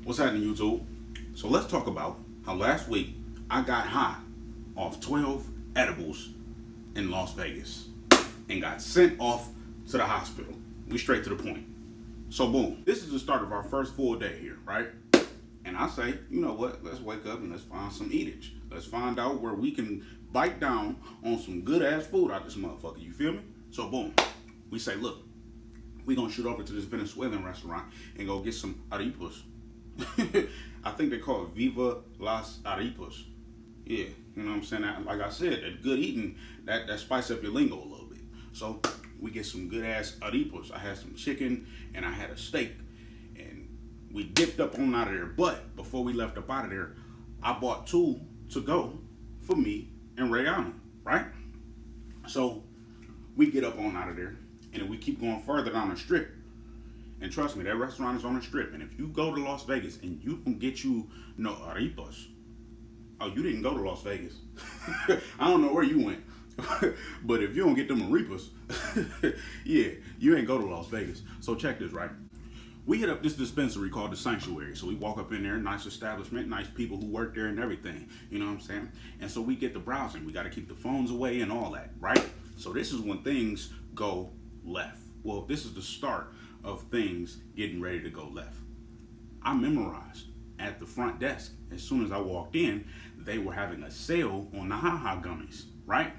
What's happening, YouTube? So let's talk about how last week I got high off 12 edibles in Las Vegas and got sent off to the hospital. We straight to the point. So boom, this is the start of our first full day here, right? And I say, you know what? Let's wake up and let's find some eatage. Let's find out where we can bite down on some good ass food out this motherfucker. You feel me? So boom, we say, look, we gonna shoot over to this Venezuelan restaurant and go get some arepas. I think they call it Viva Las Arepas. Yeah, you know what I'm saying? Like I said, that good eating, that spice up your lingo a little bit. So we get some good ass arepas. I had some chicken and I had a steak. And we dipped up on out of there. But before we left up out of there, I bought 2 to go for me and Rihanna, right? So we get up on out of there and we keep going further down the strip. And trust me, that restaurant is on the strip. And if you go to Las Vegas and you can get you no arepas, oh, you didn't go to Las Vegas. I don't know where you went. But if you don't get them arepas, yeah, you ain't go to Las Vegas. So check this, right? We hit up this dispensary called The Sanctuary. So we walk up in there, nice establishment, nice people who work there and everything. You know what I'm saying? And so we get the browsing. We got to keep the phones away and all that, right? So this is when things go left. Well, this is the start of things getting ready to go left. I memorized at the front desk. As soon as I walked in, they were having a sale on the Ha-Ha gummies, right?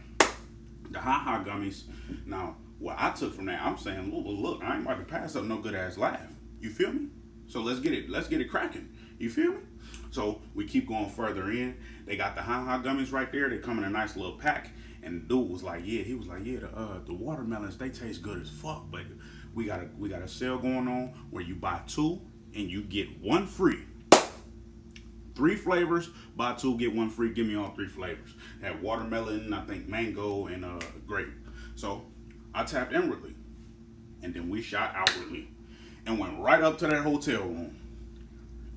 The Ha-Ha gummies. Now, what I took from that, I'm saying, well, look, I ain't about to pass up no good ass laugh. You feel me? So let's get it cracking. You feel me? So we keep going further in. They got the Ha-Ha gummies right there. They come in a nice little pack. And the dude was like, yeah, the watermelons, they taste good as fuck, but we got a sale going on where you buy 2 and you get 1 free. 3 flavors, buy 2, get 1 free. Give me all 3 flavors. Had watermelon, I think mango, and grape. So I tapped inwardly, and then we shot outwardly, and went right up to that hotel room.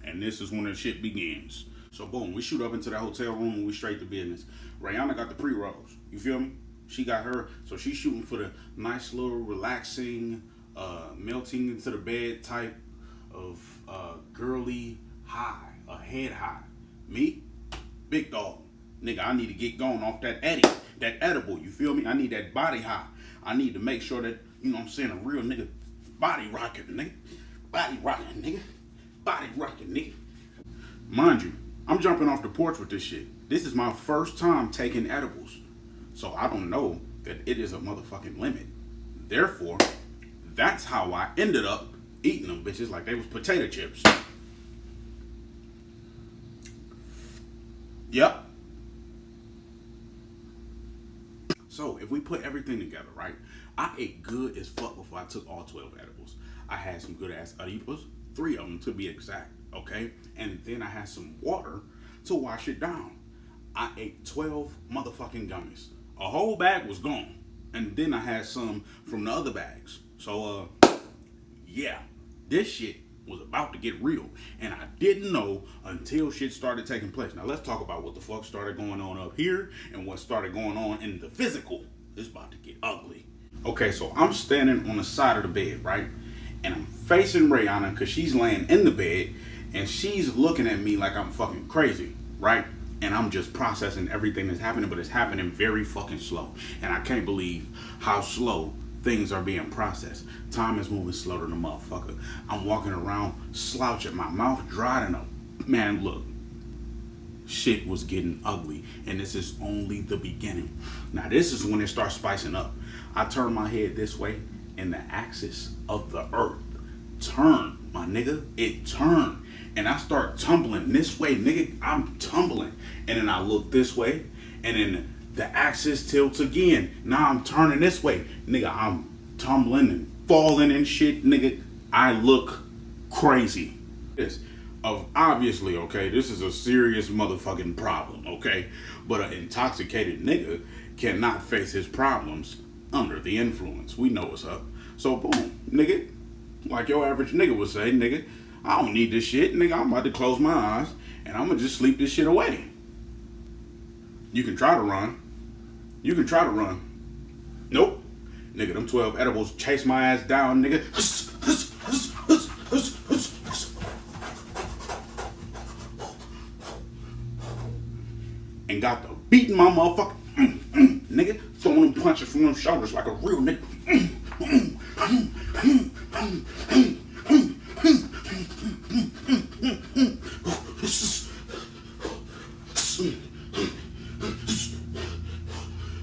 And this is when the shit begins. So boom, we shoot up into that hotel room and we straight to business. Rihanna got the pre-rolls. You feel me? She got her, so she's shooting for the nice little relaxing, melting into the bed type of girly high, a head high. Me, big dog. Nigga, I need to get going off that edible, you feel me? I need that body high. I need to make sure that, you know what I'm saying, a real nigga body rocking, nigga. Body rocking, nigga. Body rocking, nigga. Mind you, I'm jumping off the porch with this shit. This is my first time taking edibles. So I don't know that it is a motherfucking limit. Therefore, that's how I ended up eating them bitches like they was potato chips. Yep. So if we put everything together, right? I ate good as fuck before I took all 12 edibles. I had some good ass arepas, 3 of them to be exact, okay? And then I had some water to wash it down. I ate 12 motherfucking gummies. A whole bag was gone. And then I had some from the other bags. So, yeah, this shit was about to get real. And I didn't know until shit started taking place. Now, let's talk about what the fuck started going on up here and what started going on in the physical. It's about to get ugly. Okay, so I'm standing on the side of the bed, right? And I'm facing Rihanna because she's laying in the bed and she's looking at me like I'm fucking crazy, right? And I'm just processing everything that's happening, but it's happening very fucking slow. And I can't believe how slow things are being processed. Time is moving slower than a motherfucker. I'm walking around slouching, my mouth dry and man, look. Shit was getting ugly, and this is only the beginning. Now this is when it starts spicing up. I turn my head this way, and the axis of the earth turned, my nigga. It turned, and I start tumbling this way, nigga. I'm tumbling, and then I look this way, and then the axis tilts again. Now I'm turning this way, nigga. I'm tumbling and falling and shit, nigga. I look crazy. This. Obviously, okay, this is a serious motherfucking problem, okay? But an intoxicated nigga cannot face his problems under the influence. We know what's up. So boom, nigga, like your average nigga would say, nigga, I don't need this shit, nigga. I'm about to close my eyes and I'm gonna just sleep this shit away. You can try to run. You can try to run. Nope. Nigga, them 12 edibles chase my ass down, nigga. and got to beating my motherfucker, nigga, throwing them punches from them shoulders like a real nigga.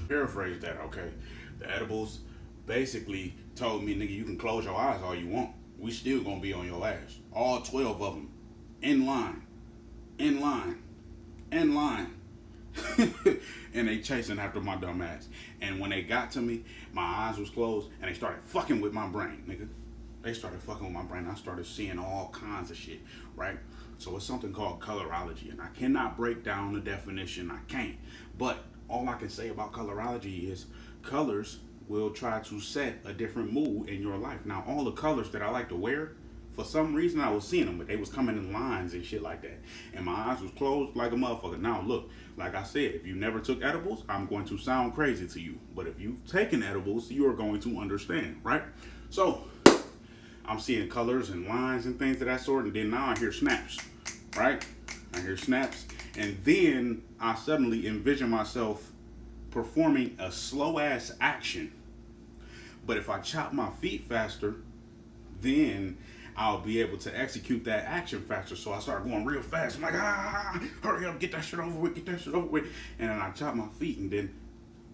Paraphrase that, okay? The edibles basically told me, nigga, you can close your eyes all you want. We still gonna be on your ass. All 12 of them. In line. In line. In line. And they chasing after my dumb ass. And when they got to me, my eyes was closed and they started fucking with my brain, nigga. They started fucking with my brain. I started seeing all kinds of shit, right? So it's something called colorology, and I cannot break down the definition. I can't. But all I can say about colorology is colors will try to set a different mood in your life. Now, all the colors that I like to wear, for some reason I was seeing them, but they was coming in lines and shit like that. And my eyes was closed like a motherfucker. Now, look, like I said, if you never took edibles, I'm going to sound crazy to you. But if you've taken edibles, you are going to understand, right? So, I'm seeing colors and lines and things of that sort, and then now I hear snaps, right? I hear snaps, and then I suddenly envision myself performing a slow-ass action. But if I chop my feet faster, then I'll be able to execute that action faster. So I start going real fast. I'm like, hurry up, get that shit over with, get that shit over with. And then I chop my feet, and then,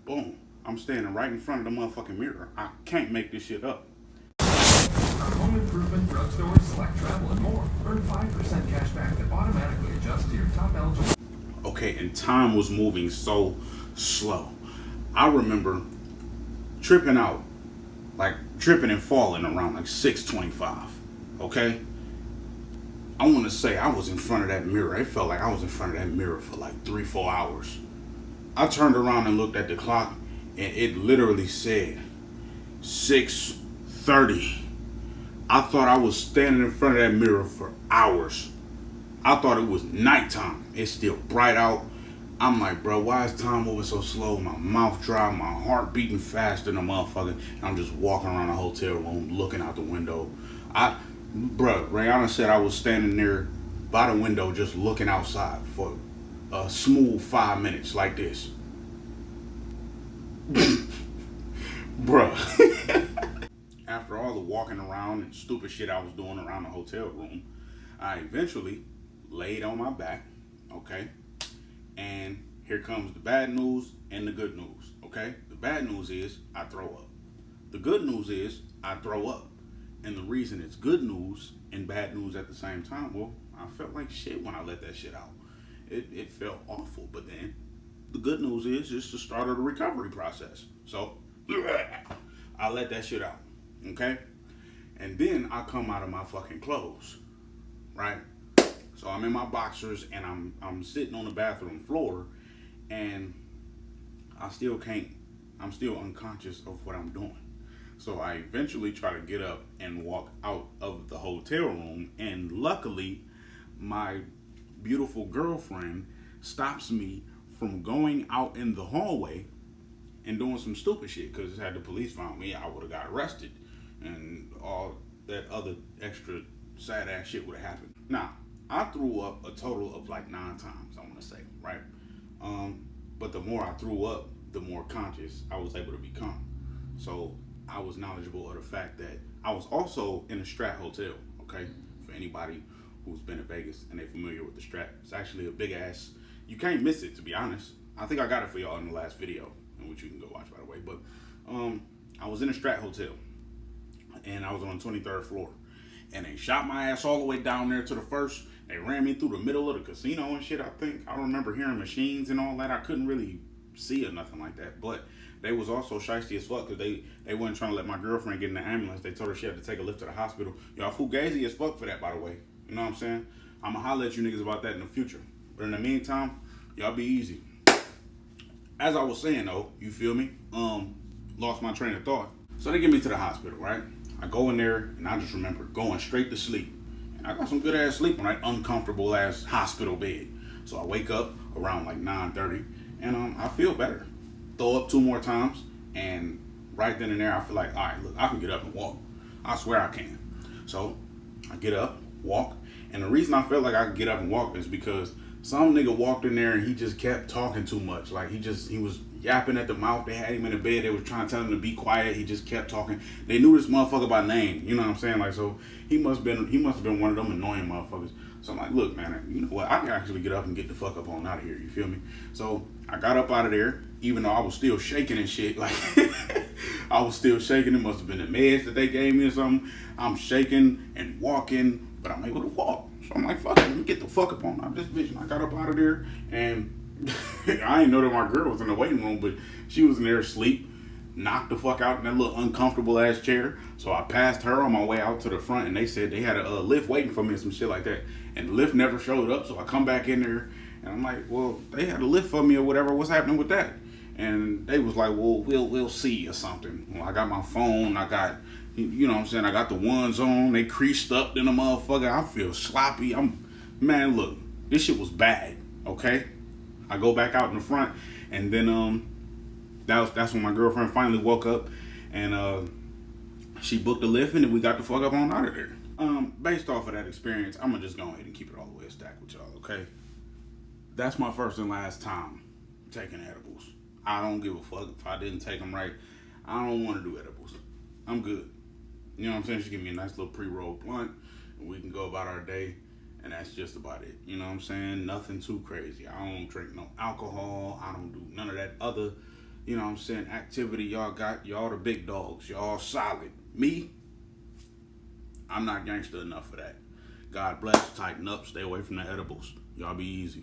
boom, I'm standing right in front of the motherfucking mirror. I can't make this shit up. Home improvement, drugstores, select travel, and more. Earn 5% cash back that automatically adjusts to your top eligible. Okay, and time was moving so slow. I remember tripping out, like tripping and falling around like 6:25. Okay? I want to say I was in front of that mirror. It felt like I was in front of that mirror for like 3-4 hours. I turned around and looked at the clock, and it literally said 6:30. I thought I was standing in front of that mirror for hours. I thought it was nighttime. It's still bright out. I'm like, bro, why is time moving so slow? My mouth dry, my heart beating faster than a motherfucker. And I'm just walking around the hotel room, looking out the window. Bro, Rihanna said I was standing there by the window just looking outside for a smooth 5 minutes like this. Bruh. After all the walking around and stupid shit I was doing around the hotel room, I eventually laid on my back, okay? And here comes the bad news and the good news, okay? The bad news is I throw up. The good news is I throw up. And the reason it's good news and bad news at the same time, well, I felt like shit when I let that shit out. It felt awful, but then the good news is it's the start of the recovery process. So, I let that shit out. Okay? And then I come out of my fucking clothes, right? So I'm in my boxers and I'm sitting on the bathroom floor, and I'm still unconscious of what I'm doing. So I eventually try to get up and walk out of the hotel room, and luckily my beautiful girlfriend stops me from going out in the hallway and doing some stupid shit, because had the police found me, I would have got arrested. And all that other extra sad ass shit would have happened. Now, I threw up a total of like 9 times, I want to say, right? But the more I threw up, the more conscious I was able to become. So I was knowledgeable of the fact that I was also in a Strat hotel, okay? For anybody who's been to Vegas and they're familiar with the Strat, it's actually a big ass, you can't miss it, to be honest. I think I got it for y'all in the last video, which you can go watch, by the way. But I was in a Strat hotel, and I was on the 23rd floor, and they shot my ass all the way down there to the first. They ran me through the middle of the casino and shit, I think. I remember hearing machines and all that. I couldn't really see or nothing like that, but they was also shiesty as fuck, because they wasn't trying to let my girlfriend get in the ambulance. They told her she had to take a lift to the hospital. Y'all fugazi as fuck for that, by the way. You know what I'm saying? I'ma holler at you niggas about that in the future. But in the meantime, y'all be easy. As I was saying though, you feel me? Lost my train of thought. So they get me to the hospital, right? I go in there, and I just remember going straight to sleep. And I got some good ass sleep on that uncomfortable ass hospital bed. So I wake up around like 9:30, and I feel better. Throw up 2 more times, and right then and there I feel like, all right, look, I can get up and walk. I swear I can. So I get up, walk, and the reason I felt like I could get up and walk is because Some nigga walked in there and he just kept talking too much. Like he was yapping at the mouth. They had him in the bed. They was trying to tell him to be quiet. He just kept talking. They knew this motherfucker by name. You know what I'm saying? Like, so he must have been one of them annoying motherfuckers. So I'm like, look, man, you know what? I can actually get up and get the fuck up on out of here. You feel me? So I got up out of there, even though I was still shaking and shit. Like I was still shaking. It must have been the meds that they gave me or something. I'm shaking and walking, but I'm able to walk. So I'm like, fuck it, let me get the fuck up on out of this bitch. And I got up out of there, and I didn't know that my girl was in the waiting room, but she was in there asleep, knocked the fuck out in that little uncomfortable ass chair. So I passed her on my way out to the front, and they said they had a lift waiting for me and some shit like that. And the lift never showed up, so I come back in there, and I'm like, well, they had a lift for me or whatever. What's happening with that? And they was like, well, we'll see or something. Well, I got my phone. I got, you know what I'm saying? I got the ones on. They creased up in the motherfucker. I feel sloppy. Man, look, this shit was bad. Okay, I go back out in the front, and then that's when my girlfriend finally woke up, and she booked a lift, and then we got the fuck up on out of there. Based off of that experience, I'm gonna just go ahead and keep it all the way stacked with y'all. Okay, that's my first and last time taking edibles. I don't give a fuck if I didn't take them right. I don't want to do edibles. I'm good. You know what I'm saying? She give me a nice little pre-rolled blunt, and we can go about our day, and that's just about it. You know what I'm saying? Nothing too crazy. I don't drink no alcohol. I don't do none of that other, you know what I'm saying, activity y'all got. Y'all the big dogs. Y'all solid. Me, I'm not gangster enough for that. God bless. Tighten up. Stay away from the edibles. Y'all be easy.